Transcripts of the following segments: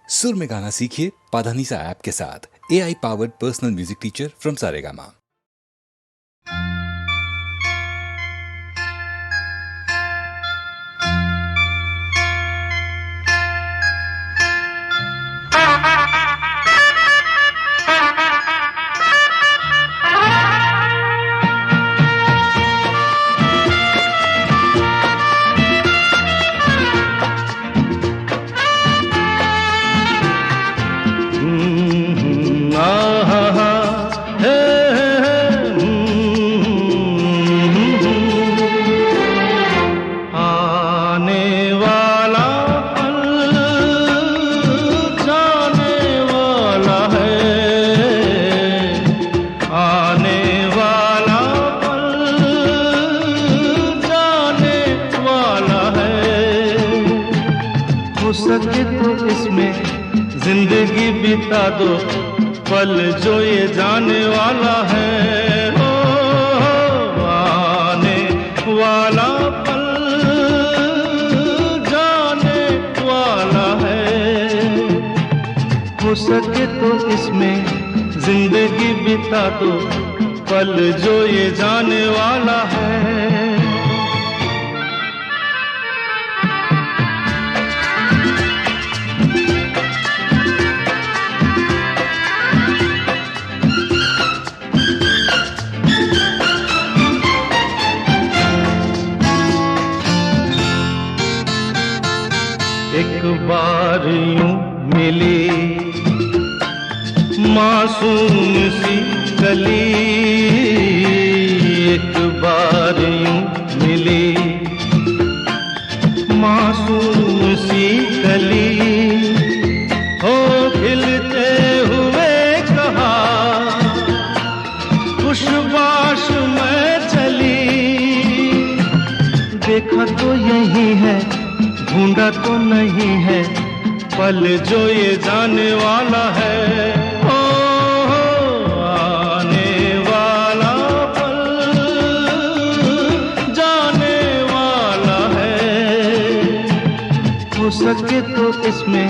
सुर में गाना सीखिए पाधानीसा ऐप के साथ। AI powered personal music teacher from Saregama. सके तो इसमें जिंदगी बिता दो, पल जो ये जाने वाला है। हो आने वाला पल जाने वाला है। हो सके तो इसमें जिंदगी बिता दो, पल जो ये जाने वाला है। एक बार यूं मिली मासूम सी कली, एक बार यूं मिली मासूम सी कली। हो खिलते हुए कहा खुशबाश में चली, देखा तो यही है ढूंढा तो नहीं है, पल जो ये जाने वाला है। ओ आने वाला पल जाने वाला है। हो सके तो इसमें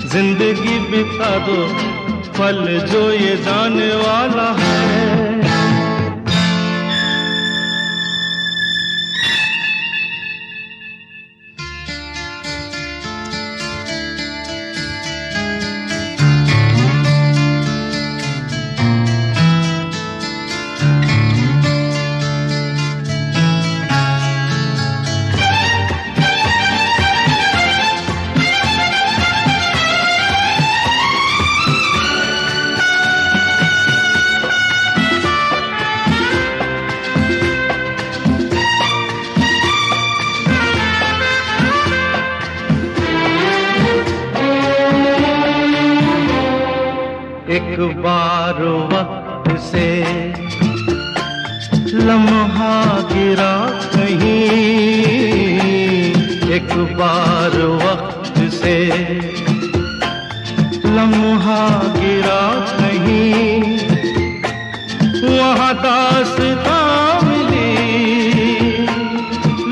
जिंदगी बिता दो, पल जो ये जाने वाला है। एक बार वक्त से लम्हा गिरा कहीं, एक बार वक्त से लम्हा गिरा कहीं, वहाँ दास्तां मिली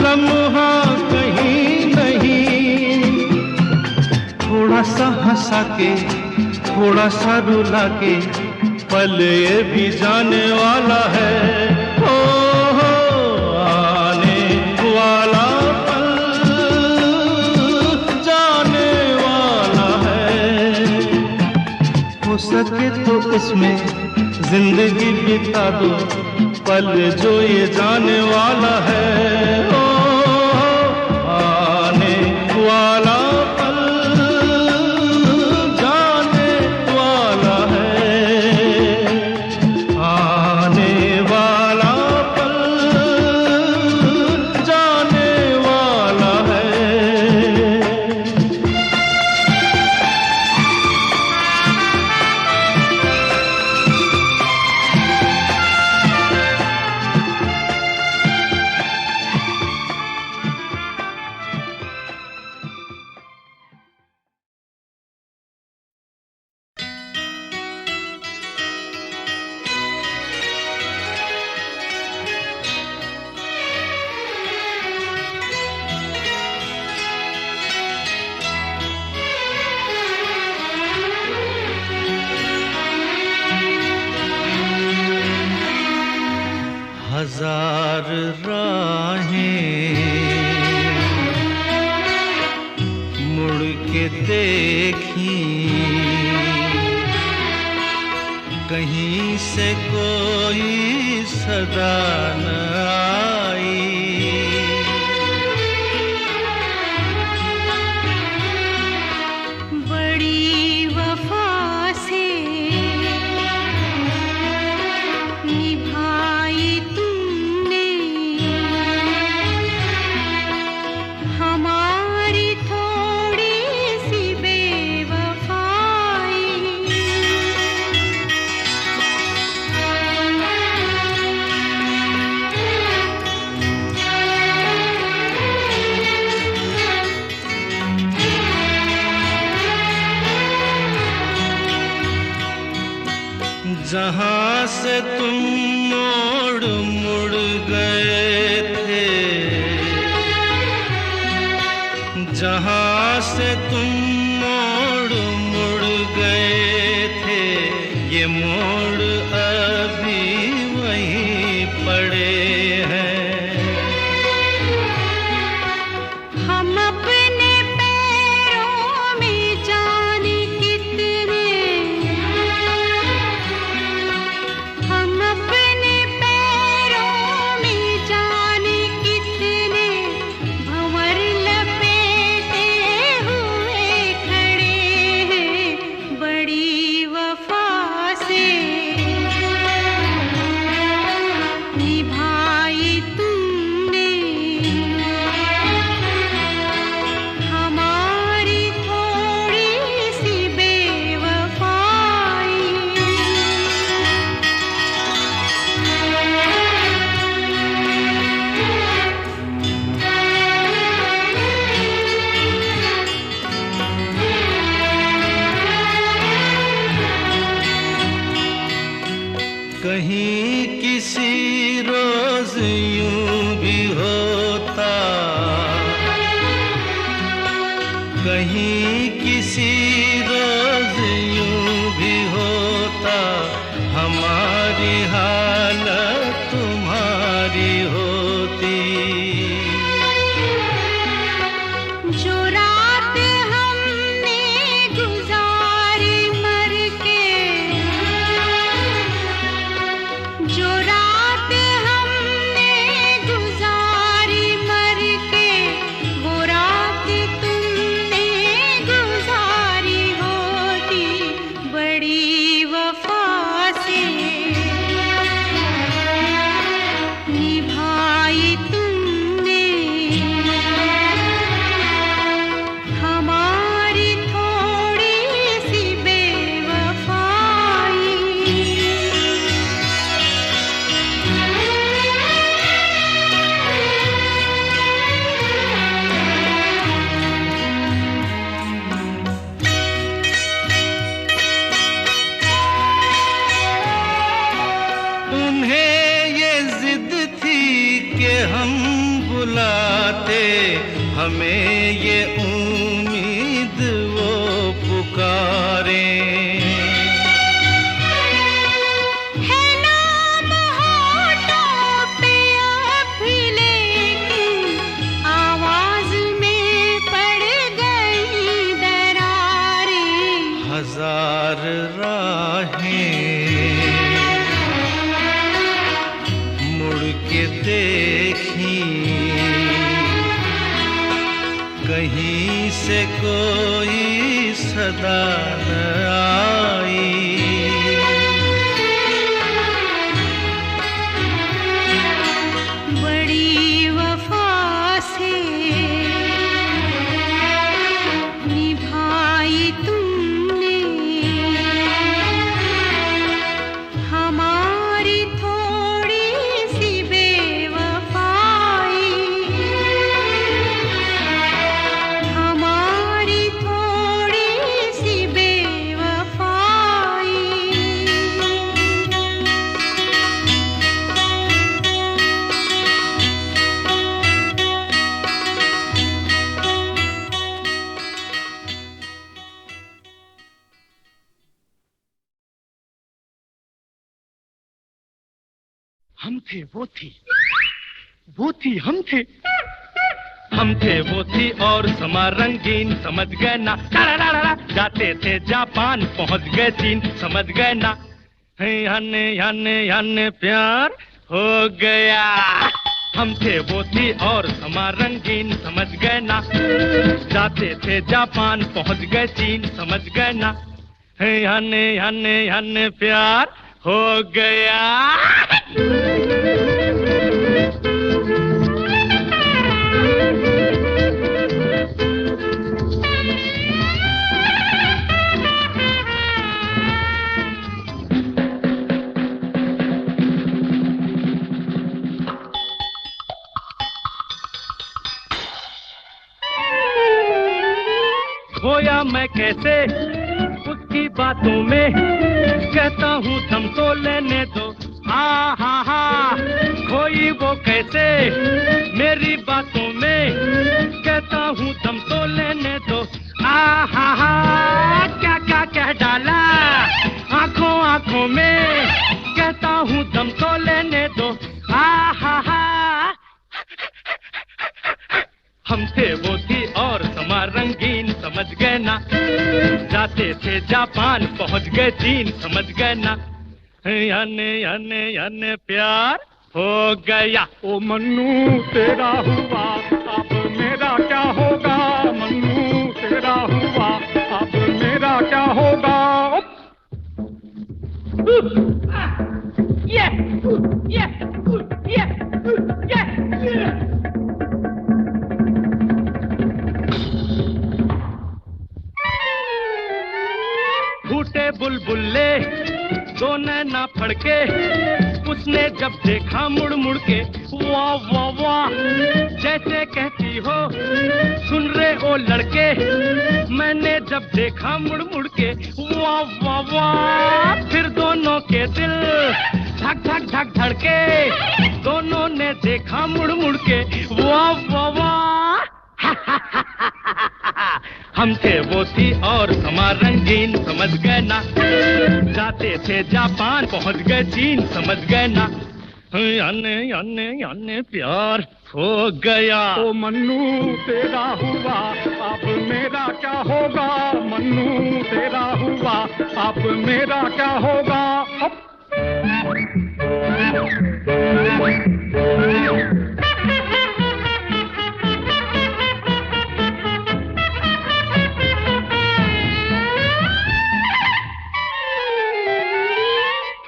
लम्हा कहीं नहीं। थोड़ा सा हंसा के थोड़ा सा रुला के, पल ये भी जाने वाला है। हो आने वाला पल जाने वाला है। हो सके तो इसमें जिंदगी बिता दो, पल जो ये जाने वाला है। हो आने वाला देखी, कहीं से कोई सदा न आई। बड़ी वफा से निभाई तुमने हमारी थोड़ी सी बेवफाई। जहाँ से तुम मोड़ मुड़ गए थे, जहाँ से तुम मोड़ मुड़ गए थे, ये मोड़ अभी वहीं पड़े हैं। हम अपने पैरों में जाने कितने, हम अपने पैरों में जाने कितने भंवर लपेटे हुए खड़े हैं। बड़ी वफा से निभाई तुमने हमारी थोड़ी सी बेवफाई। कहीं किसी रोज यूं भी होता, कहीं किसी रोज यूं भी होता, हमारी हालत तुम्हारी होती। जो रात हमने गुजारी मर के, जो रात हमने गुजारी मर के, वो रात तुमने गुजारी होती। बड़ी वफा से निभाई तुमने हमारी थोड़ी सी बेवफाई। उन्हें ये जिद थी कि हम बुलाते, हमें ये उम्मीद वो पुकारें। है नाम होठों पे अब भी, लेकिन आवाज में पड़ गई दरारें। हजार राहें मुड़ के देखी, कहीं से कोई सदा न आई। बड़ी वफा से निभाई तुमने हमारी थोड़ी सी बेवफाई। हमारी थोड़ी सी बेवफाई। हम थे, वो थी, वो थी, हम थे। हम थे वो थी और समा रंगीन, समझ गए ना, जाते थे जापान पहुंच गए चीन, समझ गए ना, याने याने याने प्यार हो गया। हम थे वो थी और समा रंगीन, समझ गए ना, जाते थे जापान पहुंच गए चीन, समझ गए ना, याने याने याने प्यार हो गया। खोया मैं कैसे उसकी बातों में, कहता हूँ दम तो लेने दो, हा हा हा। खोई वो कैसे मेरी बातों में, कहता हूँ दम तो लेने दो, आ हा हा। क्या क्या कह डाला आंखों आंखों में, कहता हूँ दम तो लेने दो, आ हा हा। हम थे वो थी और समा रंगीन, समझ गए ना, जाते थे जापान पहुंच गए चीन, समझ गए ना, याने याने याने प्यार हो गया। ओ मन्नू तेरा हुआ अब मेरा क्या होगा, मन्नू तेरा हुआ अब मेरा क्या होगा। ये ये ये ये फूटे बुलबुल्ले दो नैना फड़के, उसने जब देखा मुड़ मुड़ के, वाह वाह वाह। जैसे कहती हो सुन रे ओ लड़के, मैंने जब देखा मुड़ मुड़ के, वाह वाह वाह। फिर दोनों के दिल धक धक धक धड़के, दोनों ने देखा मुड़ मुड़ के, वाह वाह वाह। हम थे वो थी और समा रंगीन, समझ गए ना, जाते थे जापान पहुंच गए चीन, समझ गए ना, याने याने याने प्यार हो गया। ओ मन्नू तेरा हुआ अब मेरा क्या होगा, मन्नू तेरा हुआ अब मेरा क्या होगा।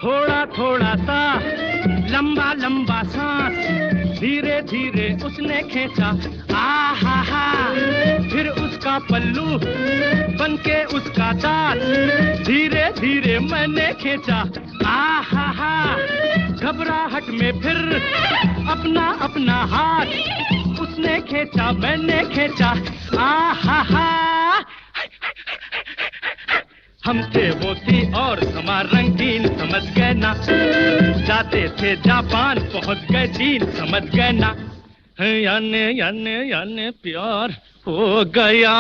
थोड़ा थोड़ा सा लंबा लंबा सांस, धीरे धीरे उसने खींचा, आ हा हा। फिर उसका पल्लू बनके उसका दांत, धीरे धीरे मैंने खींचा, आ हा हा। घबराहट में फिर अपना अपना हाथ उसने खींचा मैंने खींचा, आ हा हा। हम थे वो थी और समा रंगीन, समझ गए ना, जाते थे जापान पहुंच गए चीन, समझ गए ना, याने याने याने प्यार हो गया।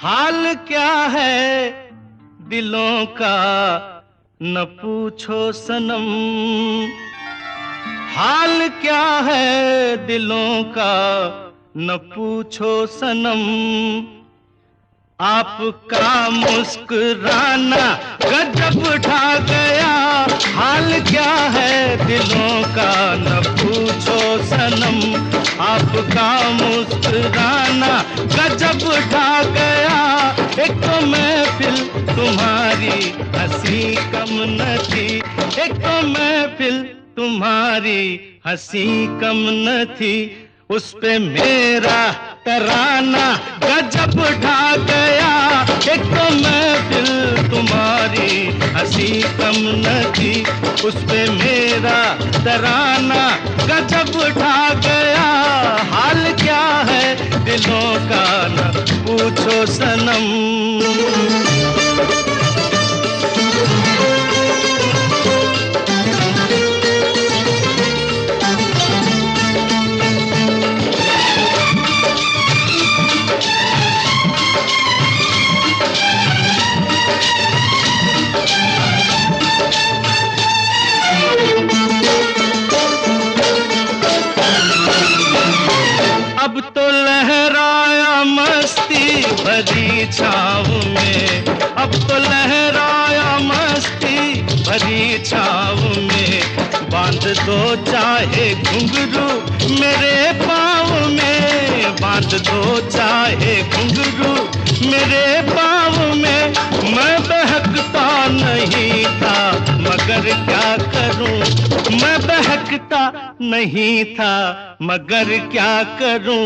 हाल क्या है दिलों का न पूछो सनम, हाल क्या है दिलों का न पूछो सनम। आपका मुस्कुराना गजब ढा गया, हाल क्या है दिलों का न पूछो सनम। आपका मुस्कुराना गजब ढा गया, एक तो महफिल तुम्हारी हंसी कम न थी, एक तो महफिल तुम्हारी हंसी कम न थी। उस पे मेरा तराना गजब ढा गया। एक तो महफिल तुम्हारी हंसी कम न थी, उस पे मेरा तराना गजब ढा गया। हाल क्या है दिलों का न पूछो सनम। अब तो लहराया मस्ती भरी छाँव में, अब तो लहराया मस्ती भरी छाँव में। बांध दो चाहे घुंघरू मेरे पाँव में, बांध दो चाहे घुंघरू मेरे पाँव में। मैं बहकता नहीं था मगर क्या करूं, मैं बहकता नहीं था मगर क्या करूं।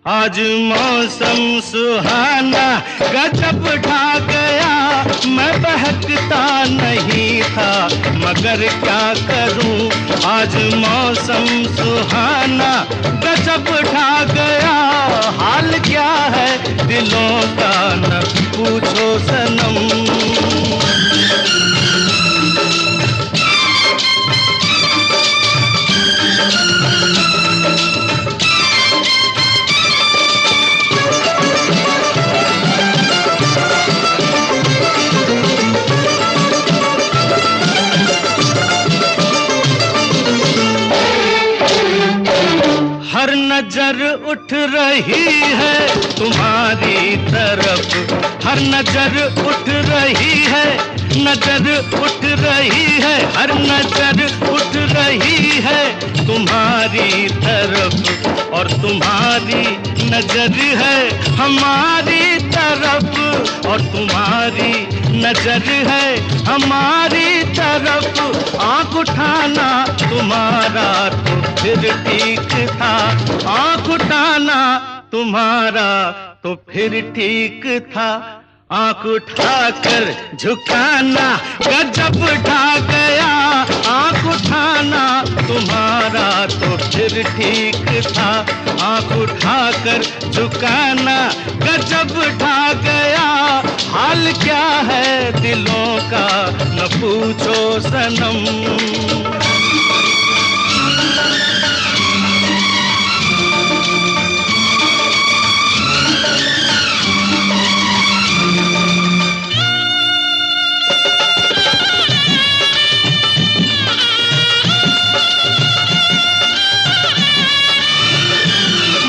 आज मौसम सुहाना गजब ढा गया। मैं बहकता नहीं था मगर क्या करूं। आज मौसम सुहाना गजब ढा गया। हाल क्या है दिलों का न पूछो सनम। हर नजर उठ रही है तुम्हारी तरफ, हर नजर उठ रही है, नजर उठ रही है, हर नजर उठ रही है तुम्हारी तरफ। और तुम्हारी नजर है हमारी तरफ, और तुम्हारी नजर है हमारी तरफ। आँख उठाना तुम्हारा तो फिर ठीक था, आँख उठाना तुम्हारा तो फिर ठीक था। आँख उठाकर झुकाना गजब ढा गया। आँख उठाना तुम्हारा तो फिर ठीक था, आँख उठाकर झुकाना गजब ढा गया। हाल क्या है दिलों का न पूछो सनम।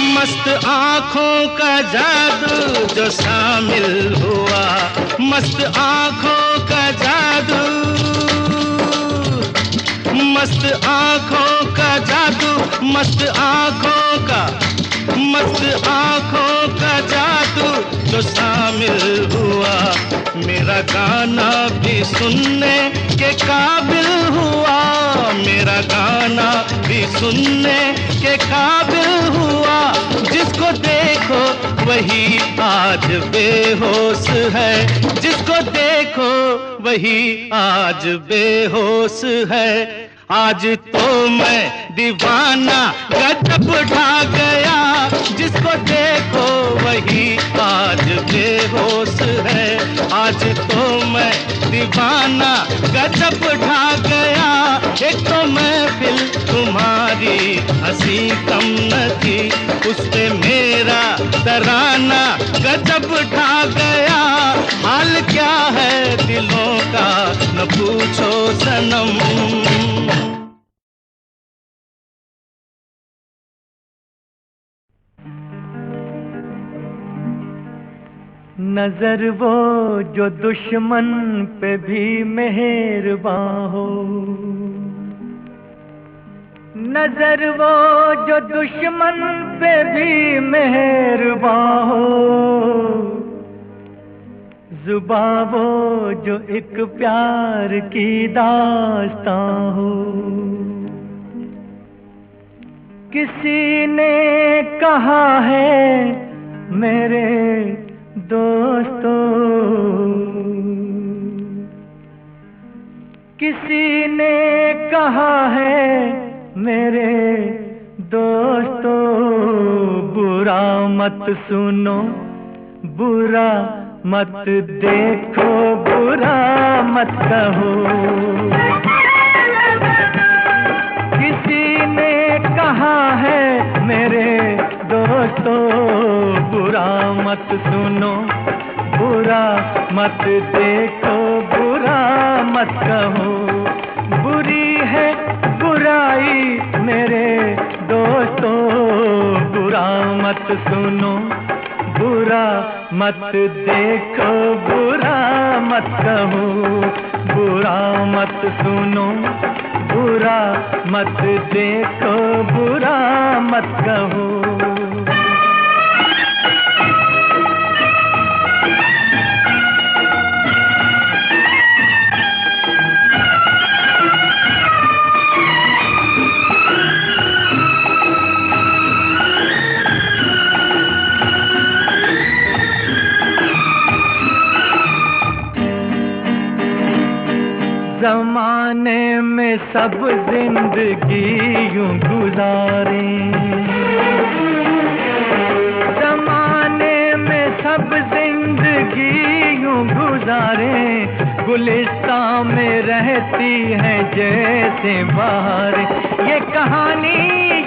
मस्त आँखों का जादू जो शामिल हुआ, मस्त आँखों का जादू, मस्त आँखों का जादू, मस्त आँखों का, मस्त आँखों का जादू जो शामिल हुआ। मेरा गाना भी सुनने के काबिल हुआ, मेरा गाना भी सुनने के काबिल हुआ। जिसको देखो वही आज बेहोश है, जिसको देखो वही आज बेहोश है। आज तो मैं दीवाना गजब ढा गया, जिसको देखो वही आज बेहोश है। आज तो मैं दीवाना गजब ढा गया। एक तो महफिल तुम्हारी हंसी कम न थी, उस पे मेरा तराना गजब ढा गया। हाल क्या है दिलों का न पूछो सनम। नजर वो जो दुश्मन पे भी मेहरबान हो, नजर वो जो दुश्मन पे भी मेहरबान हो, जुबां वो जो एक प्यार की दास्तां हो। किसी ने कहा है मेरे दोस्तों। किसी ने कहा है मेरे दोस्तों, बुरा मत सुनो, बुरा मत देखो, बुरा मत कहो। किसी ने कहा है मेरे दोस्तों, बुरा मत सुनो, बुरा मत देखो, बुरा मत कहो। बुरी है बुराई मेरे दोस्तों, बुरा मत सुनो, बुरा मत देखो, बुरा मत कहो। बुरा मत सुनो, बुरा मत देखो, बुरा मत कहो। ज़माने में सब जिंदगी यूं गुजारे, ज़माने में सब जिंदगी यूं गुजारे। गुलिस्तान में रहती है जैसे बहार। ये कहानी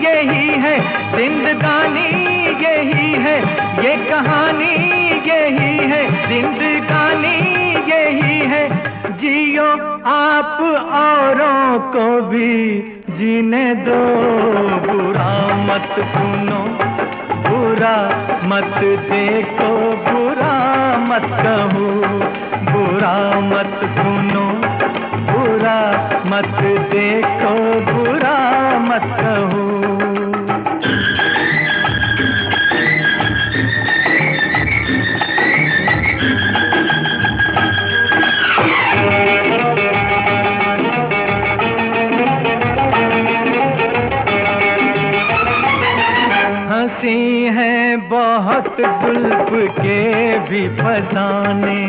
यही है, जिंदगानी यही है। ये कहानी यही है, जिंदगानी यही है। जियो आप औरों को भी जीने दो, बुरा मत सुनो, बुरा मत देखो, बुरा मत कहो। बुरा मत सुनो, बुरा मत देखो, बुरा मत कहो। हंसी है बहुत जुल्फ के भी फसाने,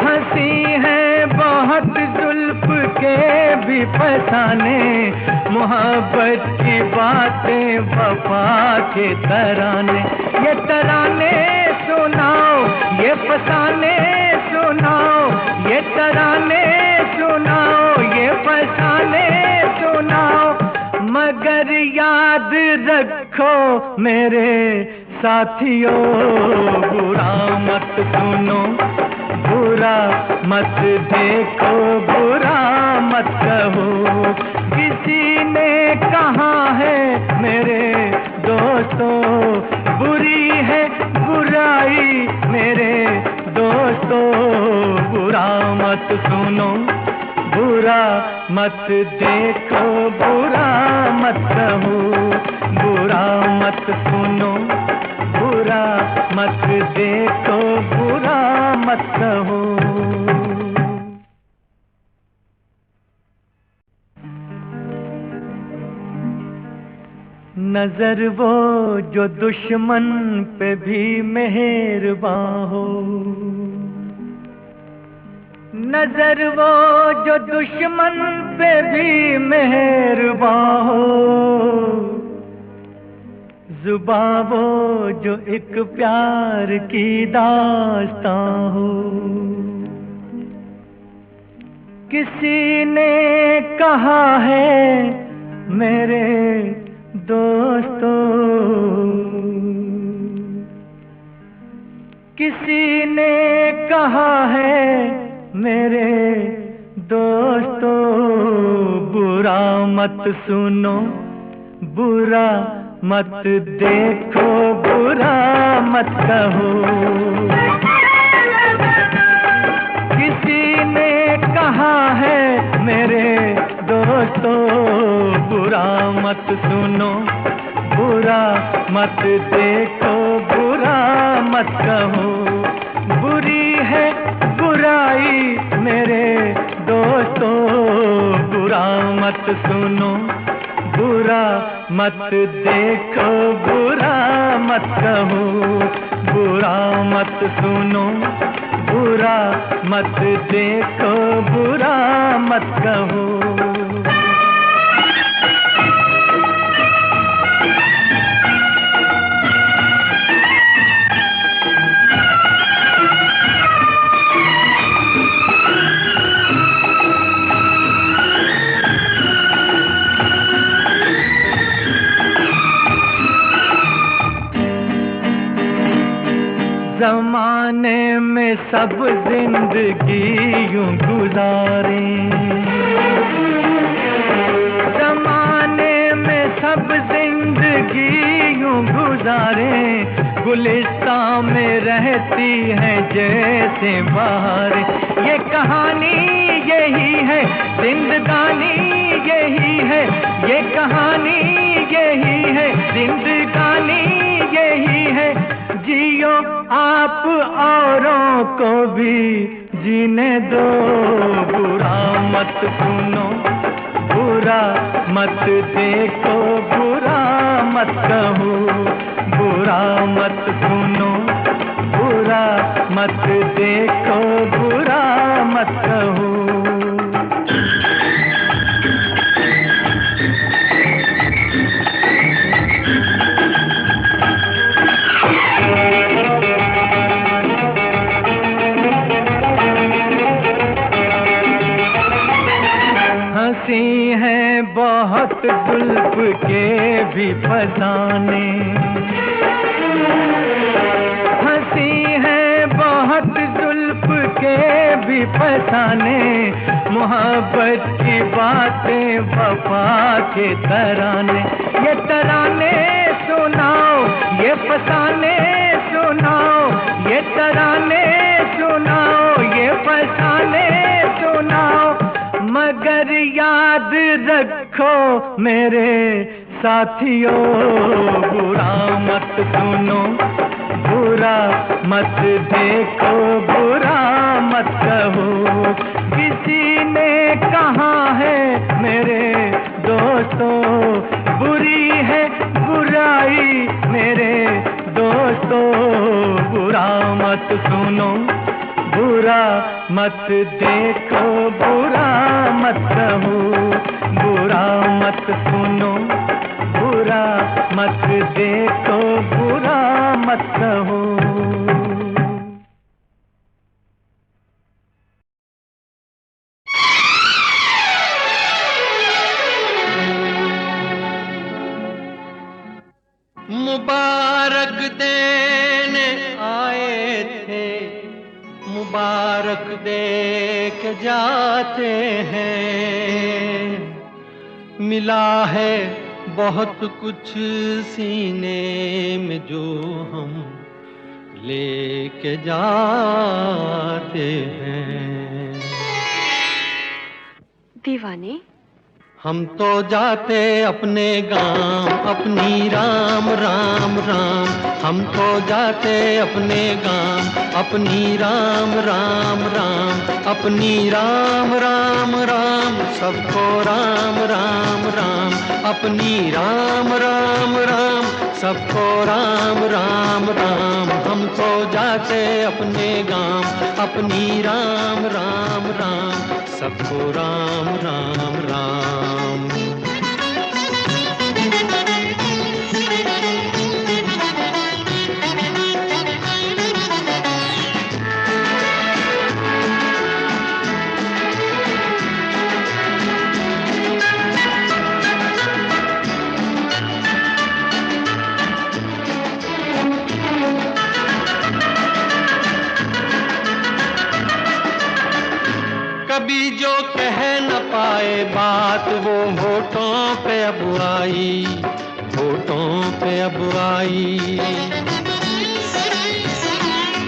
हंसी है बहुत जुल्फ के भी फसाने। मोहब्बत की बातें वफा के तराने, ये तराने सुनाओ, ये फसाने सुनाओ। ये तराने सुनाओ, ये फसाने सुनाओ। मगर याद रखो मेरे साथियों, बुरा मत सुनो, बुरा मत देखो, बुरा मत कहो। किसी ने कहा है मेरे दोस्तों, बुरी है बुराई मेरे दोस्तों, बुरा मत सुनो, बुरा मत देखो, बुरा मत कहो। बुरा मत सुनो, बुरा मत देखो, बुरा मत कहो। नजर वो जो दुश्मन पे भी मेहरबान हो, नजर वो जो दुश्मन पे भी मेहरबान हो। जुबां वो जो एक प्यार की दास्तां हो। किसी ने कहा है मेरे दोस्तों, किसी ने कहा है मेरे दोस्तों, बुरा मत सुनो, बुरा मत देखो, बुरा मत कहो। किसी ने कहा है मेरे दोस्तों, बुरा मत सुनो, बुरा मत देखो, बुरा मत कहो। बुरी है बुराई मेरे दोस्तों, बुरा मत सुनो, बुरा मत देखो बुरा मत कहो, बुरा मत सुनो, बुरा मत देखो, बुरा मत कहो। ज़माने में सब जिंदगी यूं गुजारे, ज़माने में सब जिंदगी यूं गुजारे, गुलिस्तान में रहती है जैसे बहार। ये कहानी यही है, जिंदगानी यही है, ये कहानी यही है, जिंदगानी यही है। जियो आप औरों को भी जीने दो, बुरा मत सुनो, बुरा मत देखो, बुरा मत कहो, बुरा मत सुनो, बुरा मत देखो, बुरा मत कहो। हंसी है बहुत जुल्फ के भी फसाने, हंसी है बहुत जुल्फ के भी फसाने, मोहब्बत की बातें वफा के तराने। ये तराने सुनाओ, ये फसाने सुनाओ, ये तराने सुनाओ, ये फसाने सुनाओ, मगर याद रखो मेरे साथियों, बुरा मत सुनो, बुरा मत देखो, बुरा मत कहो। किसी ने कहा है मेरे दोस्तों, बुरी है बुराई मेरे दोस्तों, बुरा मत सुनो, बुरा मत देखो, बुरा मत कहो, बुरा मत सुनो, बुरा मत देखो, बुरा मत कहो। मुबारक देने आए थे, मुबारक दे के जाते हैं। मिला है बहुत कुछ सीने में जो हम लेके जाते हैं। दीवाने, हम तो जाते अपने गांव, अपनी राम राम राम। हम तो जाते अपने गांव, अपनी राम राम राम, अपनी राम राम राम, सबको राम राम राम, अपनी राम राम राम, सबको राम राम राम। हम तो जाते अपने गांव, अपनी राम राम राम, सबको राम राम राम। कभी जो कह न पाए बात वो होठों पे अब आई, होठों पे अब आई।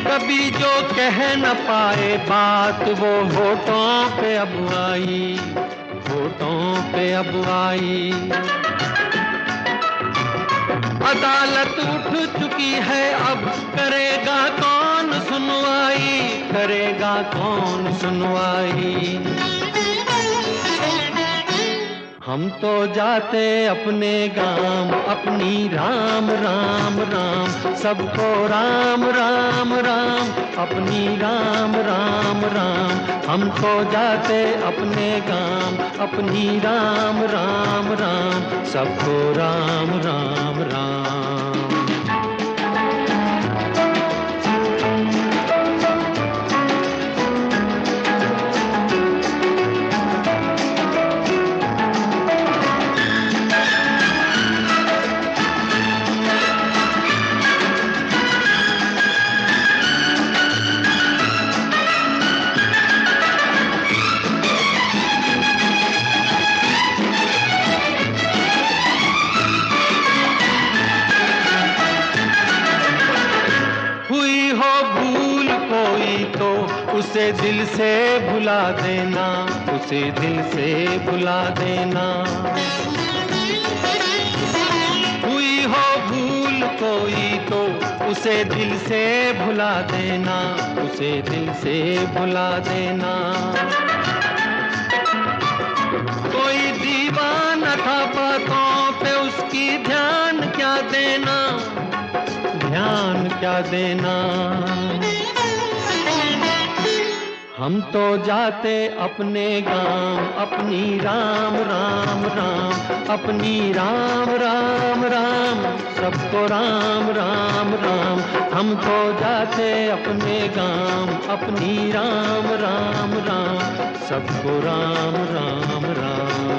कभी जो कह न पाए बात वो होठों पे अब आई, होठों पे अब आई। अदालत उठ चुकी है अब करेगा कौन सुनवाई, करेगा कौन सुनवाई। हम तो जाते अपने गांव, अपनी राम राम राम, सबको राम राम राम, अपनी राम राम राम। हम तो जाते अपने गांव, अपनी राम राम राम, सबको राम राम राम। उसे दिल से भुला देना, उसे दिल से भुला देना। हुई हो भूल कोई तो उसे दिल से भुला देना, उसे दिल से भुला देना। कोई दीवाना था बातों पे उसकी ध्यान क्या देना, ध्यान क्या देना। हम तो जाते अपने गांव, अपनी राम राम राम, अपनी राम राम राम, सबको राम राम राम। हम तो जाते अपने गांव, अपनी राम राम राम, सबको राम राम राम।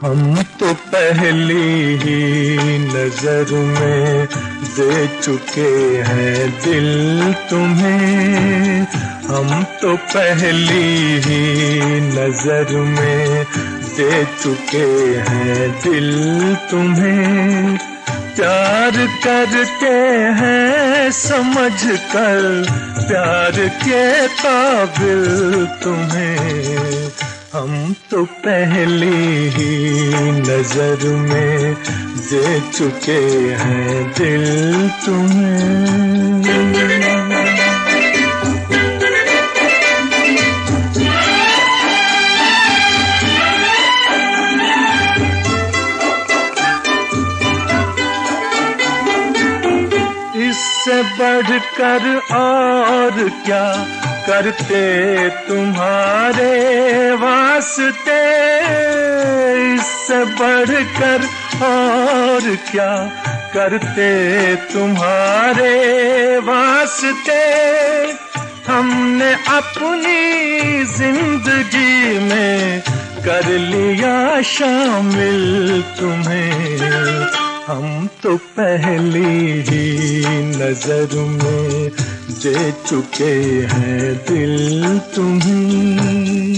हम तो पहली ही नजर में दे चुके हैं दिल तुम्हें। हम तो पहली ही नजर में दे चुके हैं दिल तुम्हें। प्यार करते हैं समझ कर प्यार के काबिल तुम्हें। हम तो पहली ही नजर में दे चुके हैं दिल तुम्हें। इससे बढ़कर और क्या करते तुम्हारे वास्ते। इससे बढ़कर और क्या करते तुम्हारे वास्ते। हमने अपनी जिंदगी में कर लिया शामिल तुम्हें। हम तो पहली ही नजर में दे चुके हैं दिल तुम्हें।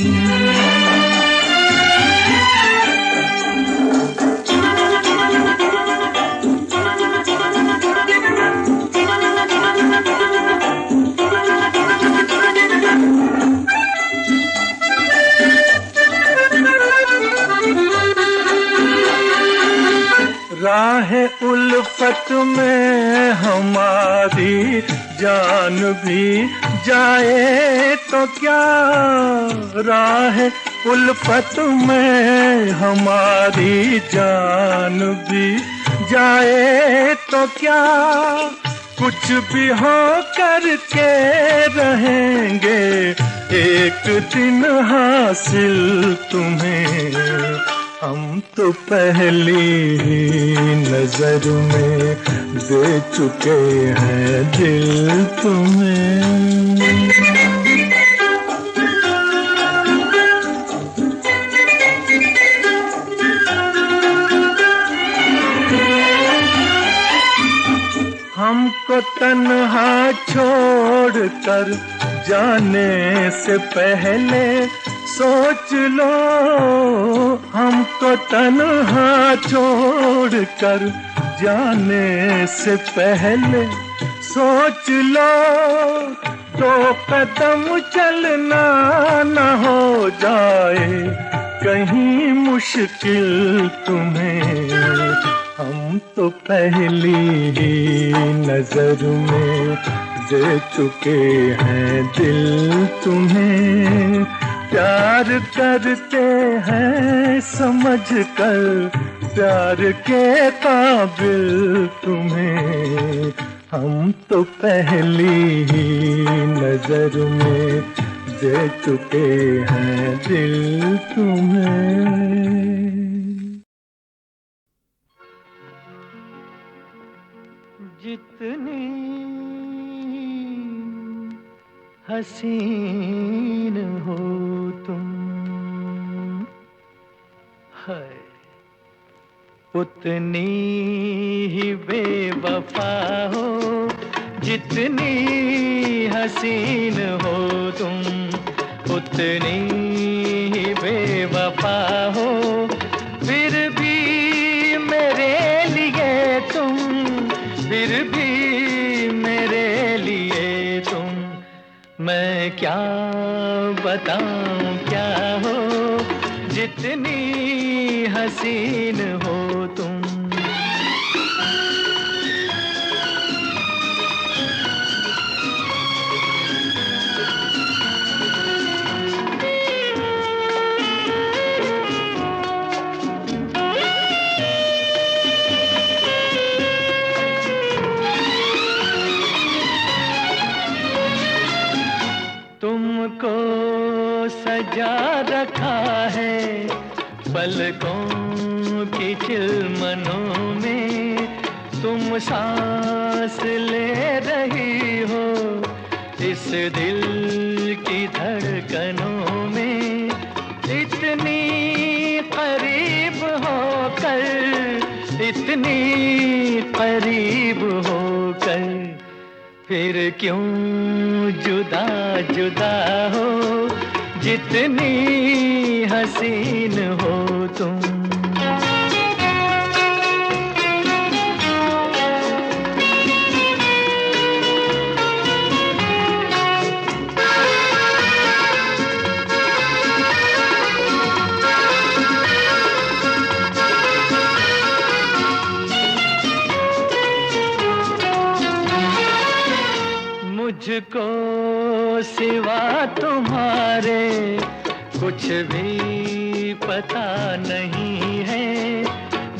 राह उल्फत में हमारी जान भी जाए तो क्या। राह उल्फत में हमारी जान भी जाए तो क्या। कुछ भी हो करके रहेंगे एक दिन हासिल तुम्हें। हम तो पहली ही नजर में दे चुके हैं दिल तुम्हें। हमको तन्हा छोड़कर जाने से पहले सोच लो हमको तन्हा छोड़कर जाने से पहले, सोच लो 2 कदम चलना न हो जाए कहीं मुश्किल तुम्हें। हम तो पहली ही नजर में दे चुके हैं दिल तुम्हें। प्यार करते हैं समझ कर प्यार के काबिल तुम्हें। हम तो पहली ही नजर में दे चुके हैं दिल तुम्हें। जितनी हसीन हो तुम है, उतनी ही बेवफा हो। जितनी हसीन हो तुम उतनी ही बेवफा हो। फिर भी मेरे लिए तुम, फिर भी मेरे लिए तुम, मैं क्या बताऊं क्या हो। जितनी हसीन हो तुम। तुमको सजा रखा है पलकों की चिलमनों में। तुम सांस ले रही हो इस दिल की धड़कनों में। इतनी करीब होकर, इतनी करीब होकर, फिर क्यों जुदा जुदा हो। जितनी हसीन हो तुम। मुझको सिवा तुम्हारे कुछ भी पता नहीं है।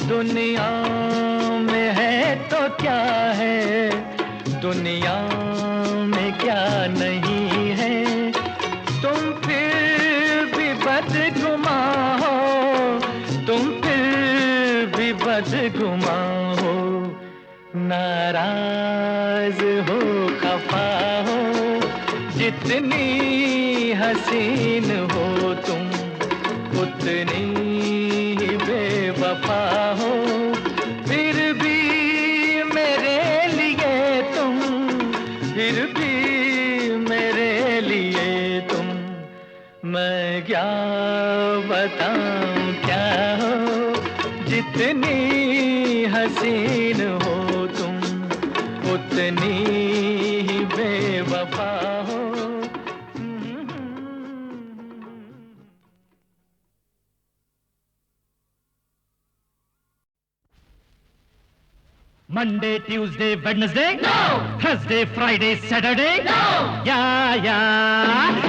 दुनिया में है तो क्या है, दुनिया में क्या नहीं है। तुम फिर भी बदगुमा हो, तुम फिर भी बदगुमा हो। नाराज हो, खफा हो, जितनी हसीन हो तुम उतनी ही बेवफा हो। फिर भी मेरे लिए तुम, फिर भी मेरे लिए तुम, मैं क्या बताऊं क्या हो। जितनी हसीन हो तुम उतनी ही बेवफा हो। Monday, Tuesday, Wednesday? No! Thursday, Friday, Saturday? No! Yeah.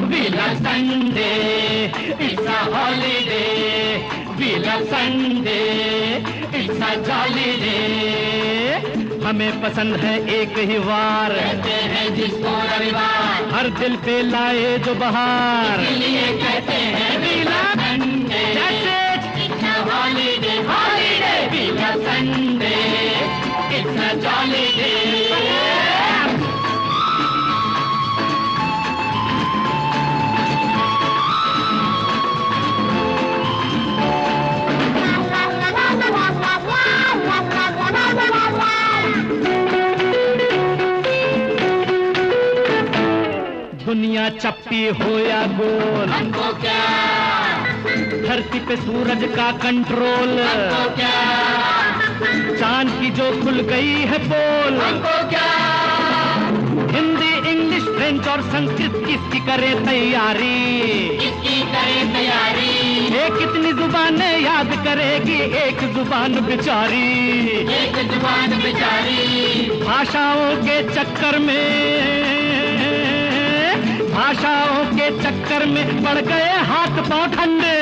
We love Sunday. It's a holiday. We love Sunday. It's a jolly day. हमें पसंद है एक ही वार, कहते हैं जिसको रविवार। हर दिल पे लाए जो बहार, इसलिए कहते हैं we love Sunday. That's it. It's a holiday. Holiday. We love Sunday. It's a jolly day. दुनिया चप्पी हो या गोल, हमको क्या धरती पे सूरज का कंट्रोल, चांद की जो खुल गई है पोल, हिंदी इंग्लिश फ्रेंच और संस्कृत किसकी करे तैयारी, एक कितनी जुबानें याद करेगी एक जुबान बेचारी, भाषाओं के चक्कर में पड़ गए हाथ पांव ठंडे।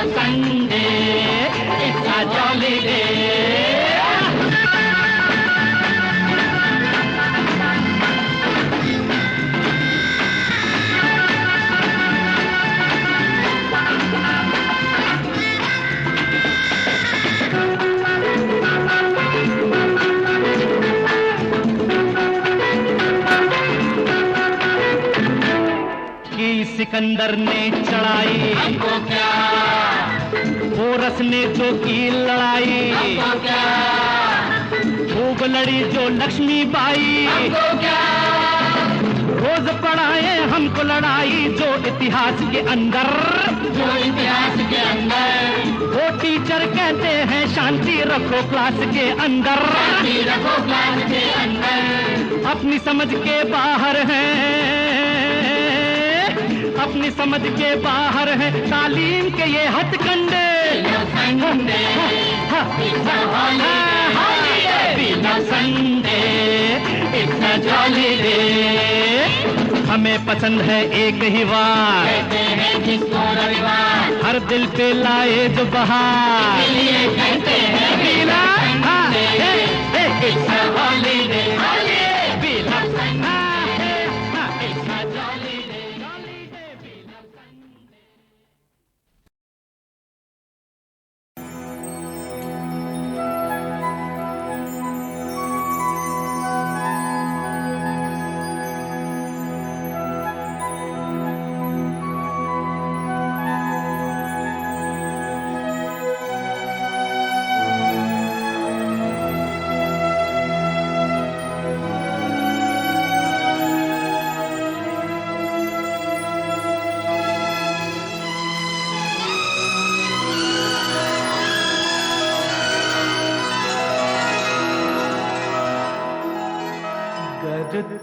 Sunday, it's a jolly day. Sikandar ने चढ़ाई हमको क्या, पोरस ने जो की लड़ाई हमको क्या, खूब लड़ी जो लक्ष्मीबाई हमको क्या, रोज पढ़ाए हमको लड़ाई जो इतिहास के अंदर, वो टीचर कहते हैं शांति रखो क्लास के अंदर, अपनी समझ के बाहर हैं, अपनी समझ के बाहर है तालीम के ये हथकंडे। हमें पसंद है एक ही बार, हर दिल पे लाए जो बहार,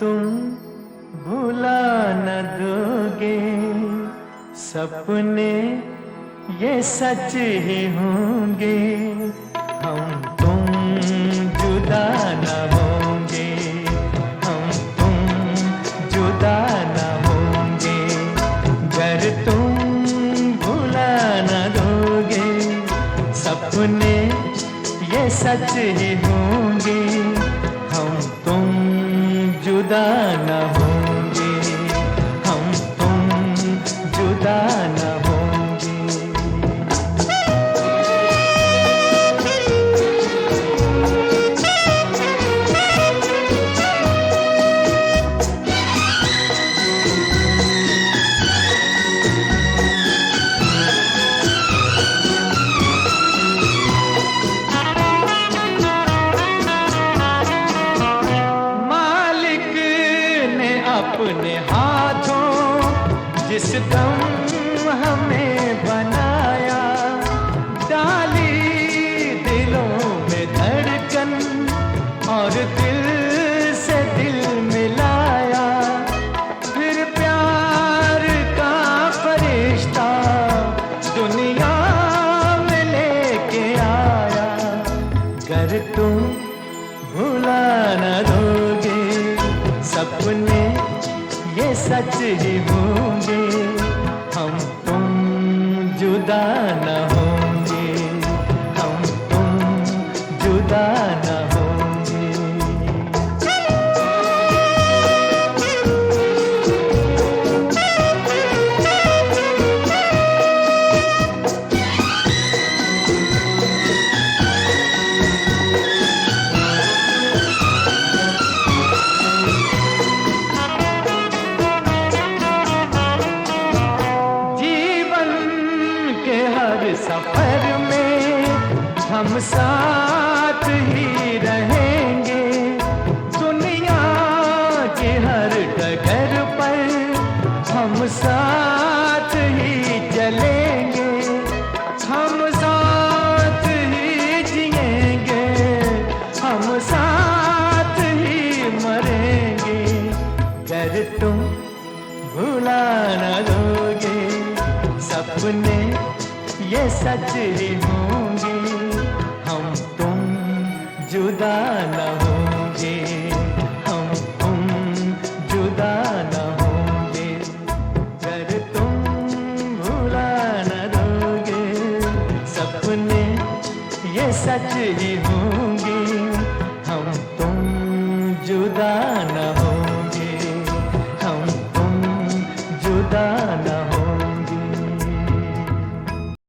तुम भुला न दोगे सपने ये सच ही होंगे, हम तुम जुदा न होंगे, हम तुम जुदा न होंगे, अगर तुम भुला न दोगे सपने ये सच ही होंगे, हम तुम जुदा न होंगे, हम तुम जुदा न होंगे। अपने हाथों जिस दम हमें बनाया, डाली दिलों में धड़कन और दिल से दिल मिलाया, फिर प्यार का फरिश्ता दुनिया में लेके आया, अगर तुम भुला न दोगे सपने ये सच ही होंगे, हम तुम जुदा न होंगे, हम तुम जुदा न होंगे। सपने ये सच ही होंगे, हम तुम जुदा न हो।